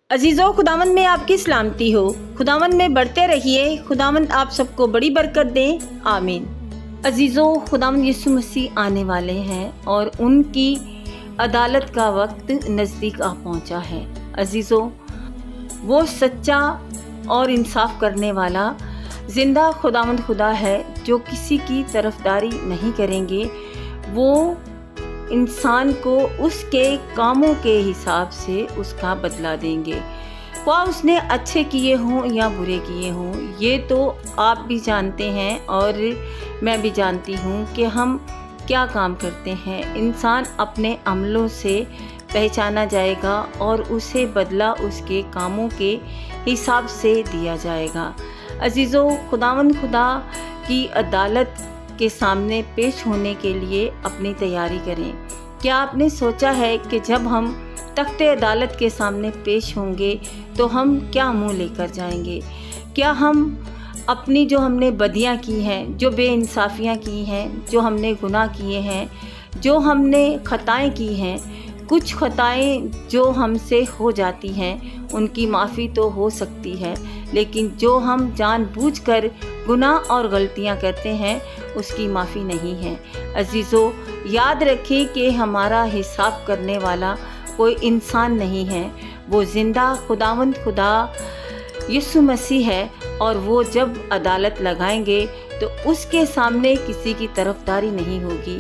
अजीज़ों, खुदावंद में आपकी सलामती हो। खुदावंद में बढ़ते रहिए। खुदावंद आप सबको बड़ी बरकत दें। आमीन। अजीज़ों, खुदावंद यीशु मसीह आने वाले हैं और उनकी अदालत का वक्त नज़दीक आ पहुंचा है। अजीज़ों, वो सच्चा और इंसाफ करने वाला ज़िंदा खुदावंद खुदा है जो किसी की तरफदारी नहीं करेंगे। वो इंसान को उसके कामों के हिसाब से उसका बदला देंगे, वह उसने अच्छे किए हों या बुरे किए हों। ये तो आप भी जानते हैं और मैं भी जानती हूँ कि हम क्या काम करते हैं। इंसान अपने अमलों से पहचाना जाएगा और उसे बदला उसके कामों के हिसाब से दिया जाएगा। अजीज़ों, खुदावंद खुदा की अदालत के सामने पेश होने के लिए अपनी तैयारी करें। क्या आपने सोचा है कि जब हम तख्ते अदालत के सामने पेश होंगे तो हम क्या मुंह लेकर जाएंगे? क्या हम अपनी जो हमने बदियां की हैं, जो बेइंसाफियां की हैं, जो हमने गुनाह किए हैं, जो हमने खताएं की हैं, कुछ खताएं जो हमसे हो जाती हैं उनकी माफ़ी तो हो सकती है, लेकिन जो हम जानबूझकर गुनाह और गलतियां करते हैं उसकी माफ़ी नहीं है। अजीज़ों, याद रखें कि हमारा हिसाब करने वाला कोई इंसान नहीं है, वो ज़िंदा खुदावंद खुदा यीशु मसीह है। और वो जब अदालत लगाएंगे तो उसके सामने किसी की तरफदारी नहीं होगी।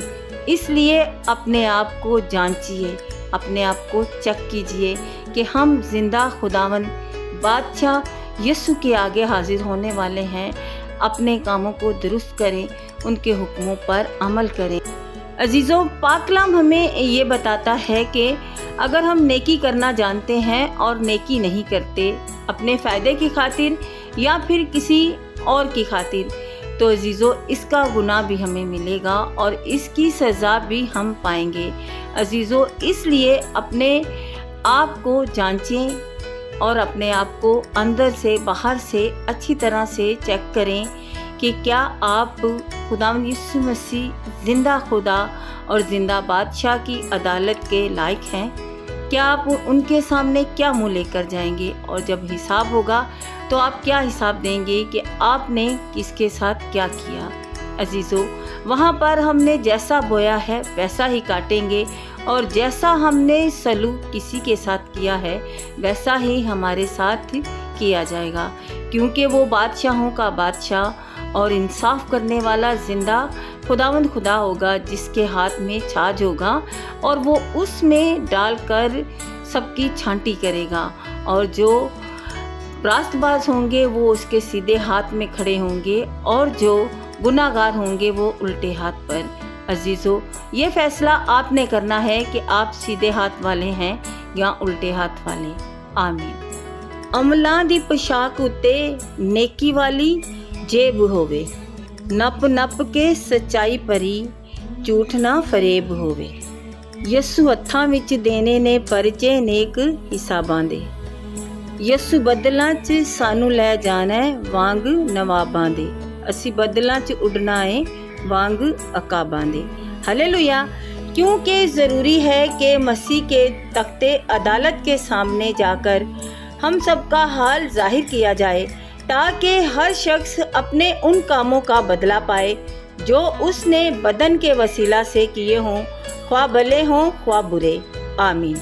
इसलिए अपने आप को जांचिए, अपने आप को चेक कीजिए कि हम ज़िंदा खुदावंद बादशाह यीशु के आगे हाजिर होने वाले हैं। अपने कामों को दुरुस्त करें, उनके हुक्मों पर अमल करें। अजीज़ों, पाक कलाम हमें ये बताता है कि अगर हम नेकी करना जानते हैं और नेकी नहीं करते अपने फ़ायदे की खातिर या फिर किसी और की खातिर, तो अजीज़ों इसका गुनाह भी हमें मिलेगा और इसकी सज़ा भी हम पाएंगे। अजीज़ों, इसलिए अपने आप को जांचें और अपने आप को अंदर से बाहर से अच्छी तरह से चेक करें कि क्या आप खुदावंद यीशु मसीह ज़िंदा खुदा और ज़िंदा बादशाह की अदालत के लायक हैं। क्या आप उनके सामने क्या मुँह लेकर जाएंगे और जब हिसाब होगा तो आप क्या हिसाब देंगे कि आपने किसके साथ क्या किया? अजीज़ों, वहाँ पर हमने जैसा बोया है वैसा ही काटेंगे और जैसा हमने सलूक किसी के साथ किया है वैसा ही हमारे साथ किया जाएगा, क्योंकि वो बादशाहों का बादशाह और इंसाफ करने वाला ज़िंदा खुदावंद खुदा होगा जिसके हाथ में छाछ होगा और वो उसमें डालकर सबकी छांटी करेगा। और जो रास्तबाज होंगे वो उसके सीधे हाथ में खड़े होंगे और जो गुनाहगार होंगे वो उल्टे हाथ पर। अजीज़ों, ये फैसला आपने करना है कि आप सीधे हाथ वाले हैं या उल्टे हाथ वाले। आमीन। अमलां दी पोशाक उत्ते नेकी वाली जेब होवे, नप नप के सच्चाई परी झूठ ना फरेब होवे। यसु हत्थां विच देने ने परचे नेक हिसाबां दे, यसु बदलां च सानू लै जाना है वांग नवाबां दे, असी बदलां च उड़ना है वांग अकाबां दे। हालेलुया। क्योंकि ज़रूरी है कि मसीह के तख्ते अदालत के सामने जाकर हम सबका हाल जाहिर किया जाए ताकि हर शख्स अपने उन कामों का बदला पाए जो उसने बदन के वसीला से किए हों, ख्वाह भले हों ख्वाह बुरे। आमीन।